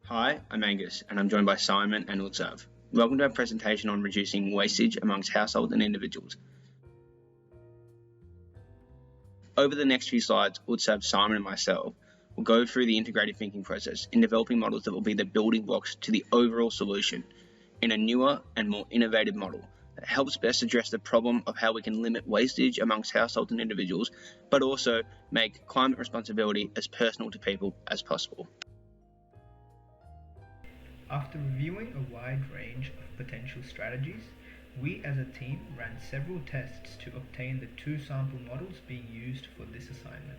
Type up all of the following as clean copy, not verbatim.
Hi, I'm Angus, and I'm joined by Simon and Utsav. Welcome to our presentation on reducing wastage amongst households and individuals. Over the next few slides, Utsav, Simon, and myself will go through the integrated thinking process in developing models that will be the building blocks to the overall solution in a newer and more innovative model that helps best address the problem of how we can limit wastage amongst households and individuals, but also make climate responsibility as personal to people as possible. After reviewing a wide range of potential strategies, we as a team ran several tests to obtain the two sample models being used for this assignment.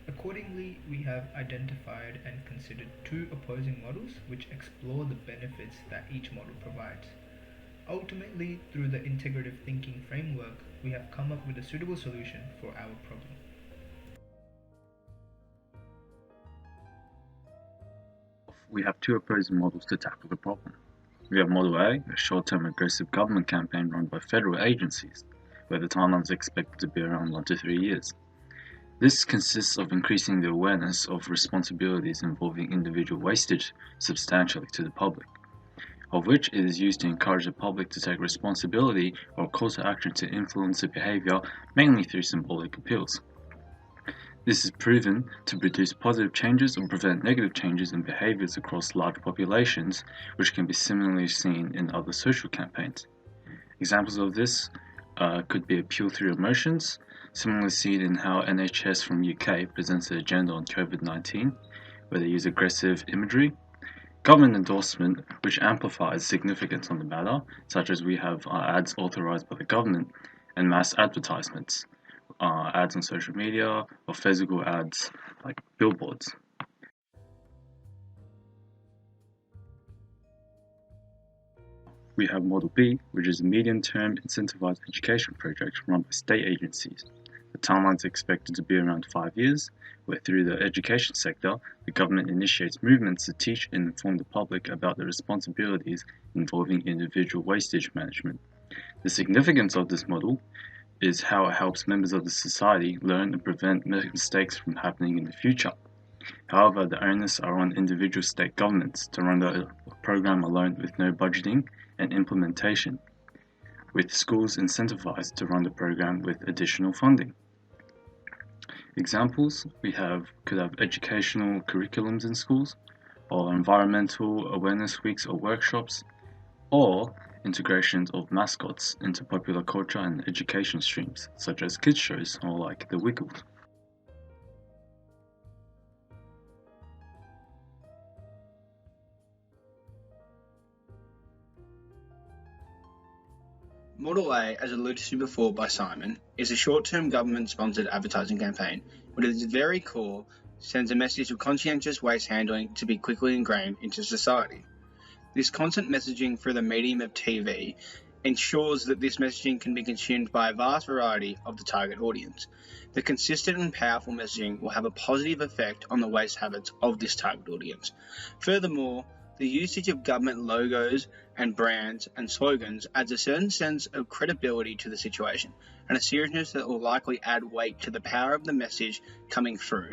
Accordingly, we have identified and considered two opposing models which explore the benefits that each model provides. Ultimately, through the integrative thinking framework, we have come up with a suitable solution for our problem. We have two opposing models to tackle the problem. We have Model A, a short-term aggressive government campaign run by federal agencies, where the timeline is expected to be around 1 to 3 years. This consists of increasing the awareness of responsibilities involving individual wastage substantially to the public, of which it is used to encourage the public to take responsibility or call to action to influence their behavior, mainly through symbolic appeals. This is proven to produce positive changes or prevent negative changes in behaviors across large populations, which can be similarly seen in other social campaigns. Examples of this could be appeal through emotions, similarly seen in how NHS from UK presents an agenda on COVID-19, where they use aggressive imagery, government endorsement, which amplifies significance on the matter, such as we have ads authorized by the government, and mass advertisements, ads on social media, or physical ads like billboards. We have Model B, which is a medium-term incentivized education project run by state agencies. The timeline is expected to be around 5 years, where through the education sector, the government initiates movements to teach and inform the public about the responsibilities involving individual wastage management. The significance of this model is how it helps members of the society learn and prevent mistakes from happening in the future. However, the onus are on individual state governments to run the program alone with no budgeting and implementation, with schools incentivized to run the program with additional funding. Examples could have educational curriculums in schools, or environmental awareness weeks or workshops, or integrations of mascots into popular culture and education streams, such as kids shows or like The Wiggles. Model A, as alluded to before by Simon, is a short-term government-sponsored advertising campaign, but at its very core sends a message of conscientious waste handling to be quickly ingrained into society. This constant messaging through the medium of TV ensures that this messaging can be consumed by a vast variety of the target audience. The consistent and powerful messaging will have a positive effect on the waste habits of this target audience. Furthermore, the usage of government logos and brands and slogans adds a certain sense of credibility to the situation and a seriousness that will likely add weight to the power of the message coming through.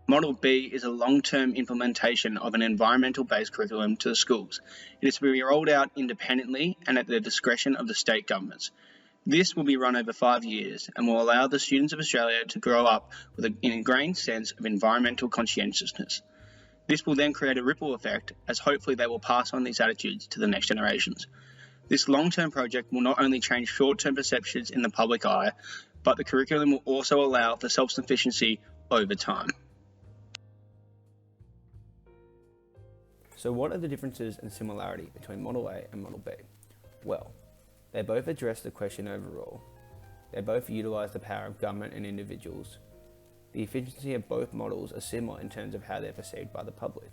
Model B is a long-term implementation of an environmental-based curriculum to the schools. It is to be rolled out independently and at the discretion of the state governments. This will be run over 5 years and will allow the students of Australia to grow up with an ingrained sense of environmental conscientiousness. This will then create a ripple effect, as hopefully they will pass on these attitudes to the next generations. This long-term project will not only change short-term perceptions in the public eye, but the curriculum will also allow for self-sufficiency over time. So what are the differences and similarity between Model A and Model B? Well, they both address the question overall. They both utilise the power of government and individuals. The efficiency of both models are similar in terms of how they're perceived by the public.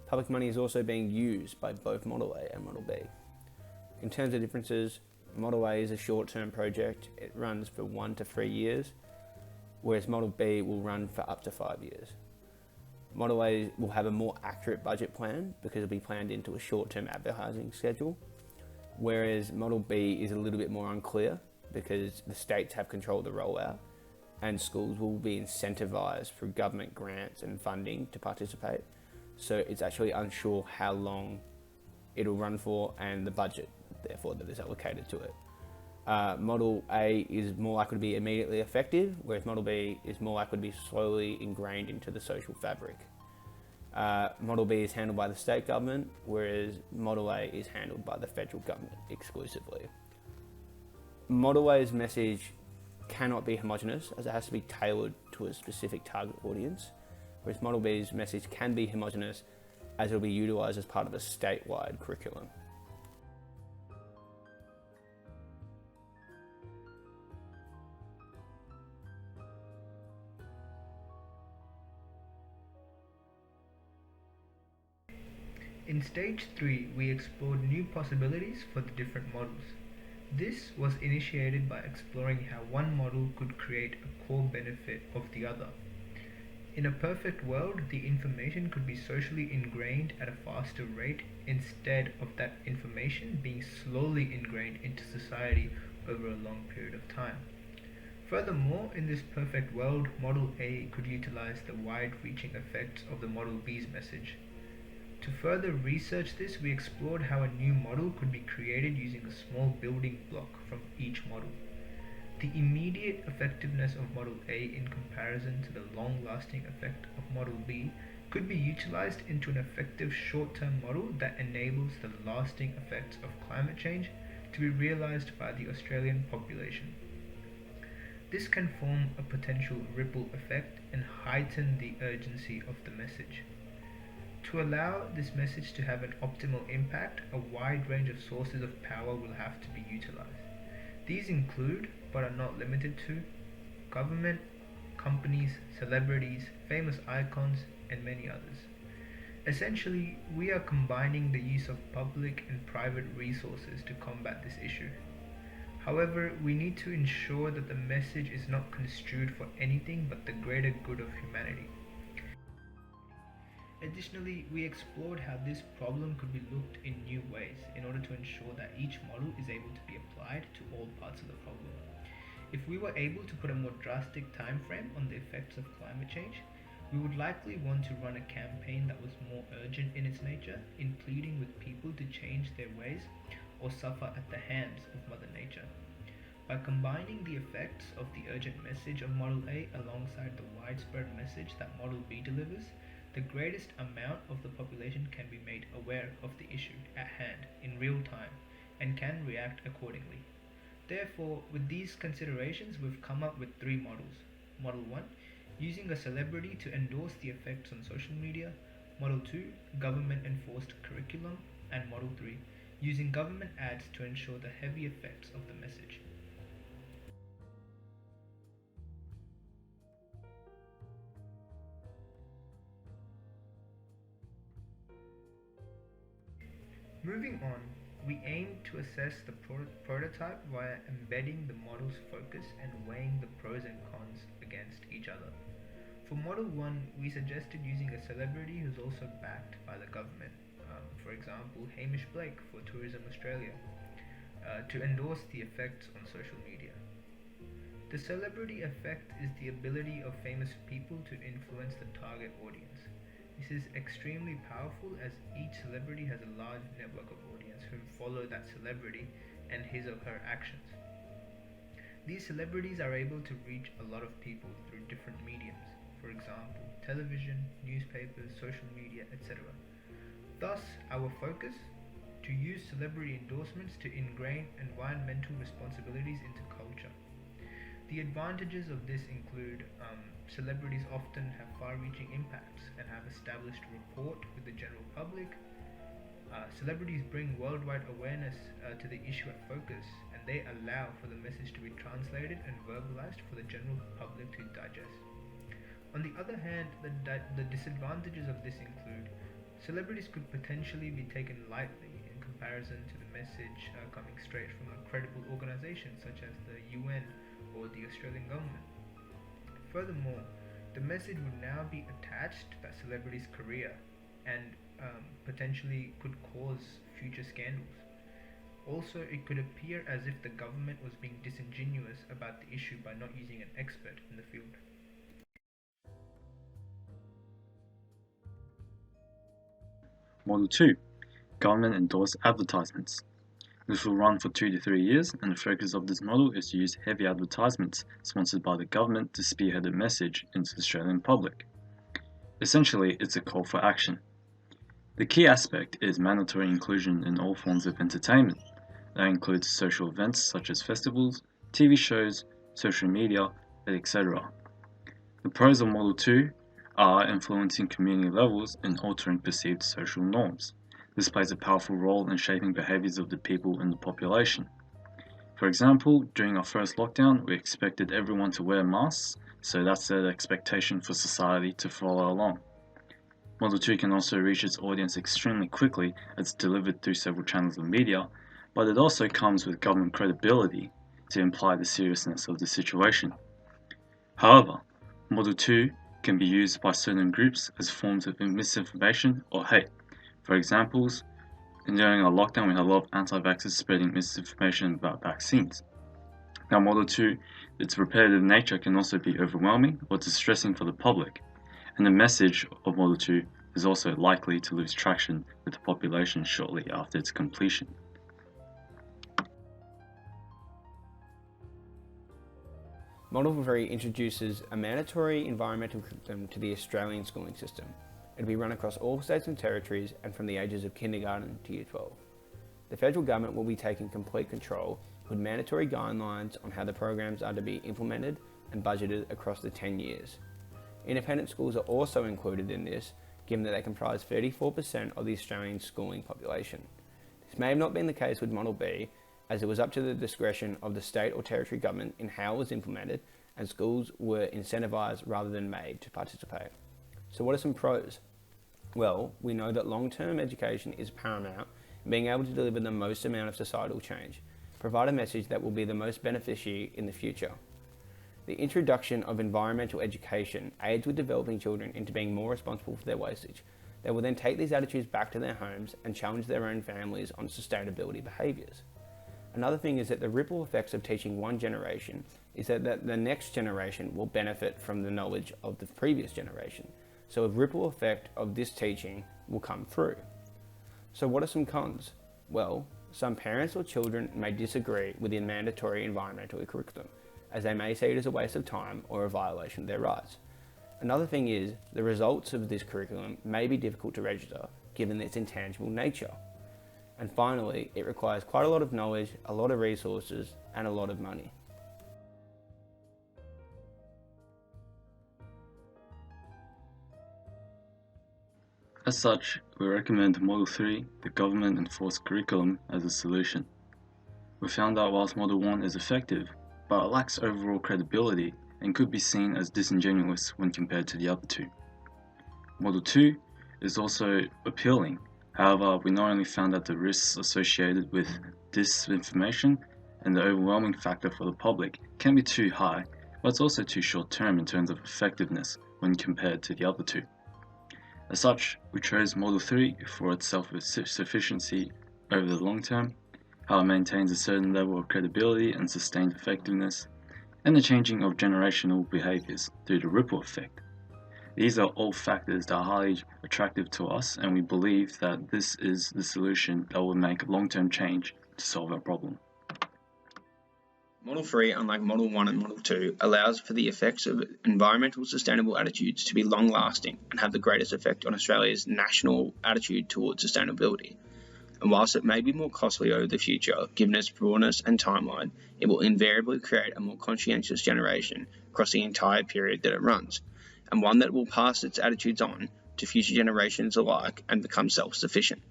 Public money is also being used by both Model A and Model B. In terms of differences, Model A is a short-term project. It runs for 1 to 3 years, whereas Model B will run for up to 5 years. Model A will have a more accurate budget plan because it'll be planned into a short-term advertising schedule, whereas Model B is a little bit more unclear because the states have control of the rollout and schools will be incentivized through government grants and funding to participate. So it's actually unsure how long it'll run for and the budget, therefore, that is allocated to it. Model A is more likely to be immediately effective, whereas Model B is more likely to be slowly ingrained into the social fabric. Model B is handled by the state government, whereas Model A is handled by the federal government exclusively. Model A's message cannot be homogenous, as it has to be tailored to a specific target audience, whereas Model B's message can be homogenous, as it will be utilised as part of a statewide curriculum. In stage 3, we explored new possibilities for the different models. This was initiated by exploring how one model could create a core benefit of the other. In a perfect world, the information could be socially ingrained at a faster rate instead of that information being slowly ingrained into society over a long period of time. Furthermore, in this perfect world, Model A could utilize the wide-reaching effects of the Model B's message. To further research this, we explored how a new model could be created using a small building block from each model. The immediate effectiveness of Model A in comparison to the long-lasting effect of Model B could be utilized into an effective short-term model that enables the lasting effects of climate change to be realized by the Australian population. This can form a potential ripple effect and heighten the urgency of the message. To allow this message to have an optimal impact, a wide range of sources of power will have to be utilized. These include, but are not limited to, government, companies, celebrities, famous icons, and many others. Essentially, we are combining the use of public and private resources to combat this issue. However, we need to ensure that the message is not construed for anything but the greater good of humanity. Additionally, we explored how this problem could be looked in new ways in order to ensure that each model is able to be applied to all parts of the problem. If we were able to put a more drastic time frame on the effects of climate change, we would likely want to run a campaign that was more urgent in its nature, in pleading with people to change their ways or suffer at the hands of Mother Nature. By combining the effects of the urgent message of Model A alongside the widespread message that Model B delivers, the greatest amount of the population can be made aware of the issue at hand in real time and can react accordingly. Therefore, with these considerations, we've come up with 3 models. Model 1, using a celebrity to endorse the effects on social media. Model 2, government-enforced curriculum. And Model 3, using government ads to ensure the heavy effects of the message. Moving on, we aim to assess the prototype via embedding the model's focus and weighing the pros and cons against each other. For Model 1, we suggested using a celebrity who's also backed by the government, for example Hamish Blake for Tourism Australia, to endorse the effects on social media. The celebrity effect is the ability of famous people to influence the target audience. This is extremely powerful as each celebrity has a large network of audience who follow that celebrity and his or her actions. These celebrities are able to reach a lot of people through different mediums, for example, television, newspapers, social media, etc. Thus, our focus, to use celebrity endorsements to ingrain environmental responsibilities into culture. The advantages of this include celebrities often have far-reaching impacts and have established rapport with the general public. Celebrities bring worldwide awareness to the issue at focus, and they allow for the message to be translated and verbalized for the general public to digest. On the other hand, the disadvantages of this include celebrities could potentially be taken lightly in comparison to the message coming straight from a credible organization such as the UN or the Australian government. Furthermore, the message would now be attached to that celebrity's career and potentially could cause future scandals. Also, it could appear as if the government was being disingenuous about the issue by not using an expert in the field. Model 2. Government endorsed advertisements. This will run for 2 to 3 years, and the focus of this model is to use heavy advertisements sponsored by the government to spearhead a message into the Australian public. Essentially, it's a call for action. The key aspect is mandatory inclusion in all forms of entertainment. That includes social events such as festivals, TV shows, social media, etc. The pros of Model 2 are influencing community levels and altering perceived social norms. This plays a powerful role in shaping behaviours of the people in the population. For example, during our first lockdown, we expected everyone to wear masks, so that's the expectation for society to follow along. Model 2 can also reach its audience extremely quickly as it's delivered through several channels of media, but it also comes with government credibility to imply the seriousness of the situation. However, Model 2 can be used by certain groups as forms of misinformation or hate. For examples, during our lockdown we had a lot of anti-vaxxers spreading misinformation about vaccines. Now Model 2, its repetitive nature can also be overwhelming or distressing for the public, and the message of Model 2 is also likely to lose traction with the population shortly after its completion. Model 3 introduces a mandatory environmental curriculum to the Australian schooling system. It will be run across all states and territories and from the ages of kindergarten to year 12. The federal government will be taking complete control with mandatory guidelines on how the programs are to be implemented and budgeted across the 10 years. Independent schools are also included in this, given that they comprise 34% of the Australian schooling population. This may have not been the case with Model B, as it was up to the discretion of the state or territory government in how it was implemented, and schools were incentivised rather than made to participate. So what are some pros? Well, we know that long-term education is paramount in being able to deliver the most amount of societal change, provide a message that will be the most beneficiary in the future. The introduction of environmental education aids with developing children into being more responsible for their wastage. They will then take these attitudes back to their homes and challenge their own families on sustainability behaviours. Another thing is that the ripple effects of teaching one generation is that the next generation will benefit from the knowledge of the previous generation. So a ripple effect of this teaching will come through. So what are some cons? Well, some parents or children may disagree with the mandatory environmental curriculum, as they may see it as a waste of time or a violation of their rights. Another thing is, the results of this curriculum may be difficult to register given its intangible nature. And finally, it requires quite a lot of knowledge, a lot of resources, and a lot of money. As such, we recommend Model 3, the government enforced curriculum, as a solution. We found that whilst Model 1 is effective, but it lacks overall credibility and could be seen as disingenuous when compared to the other two. Model 2 is also appealing. However, we not only found that the risks associated with disinformation and the overwhelming factor for the public can be too high, but it's also too short term in terms of effectiveness when compared to the other two. As such, we chose Model 3 for its self-sufficiency over the long term, how it maintains a certain level of credibility and sustained effectiveness, and the changing of generational behaviours through the ripple effect. These are all factors that are highly attractive to us, and we believe that this is the solution that will make long-term change to solve our problem. Model 3, unlike Model 1 and Model 2, allows for the effects of environmental sustainable attitudes to be long-lasting and have the greatest effect on Australia's national attitude towards sustainability. And whilst it may be more costly over the future, given its broadness and timeline, it will invariably create a more conscientious generation across the entire period that it runs, and one that will pass its attitudes on to future generations alike and become self-sufficient.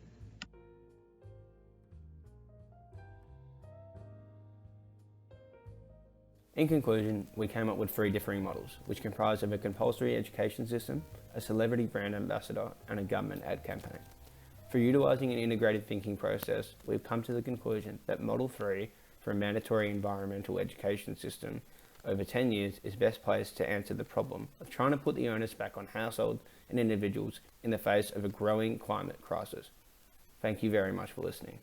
In conclusion, we came up with 3 differing models, which comprise of a compulsory education system, a celebrity brand ambassador, and a government ad campaign. For utilising an integrated thinking process, we've come to the conclusion that Model 3 for a mandatory environmental education system over 10 years is best placed to answer the problem of trying to put the onus back on households and individuals in the face of a growing climate crisis. Thank you very much for listening.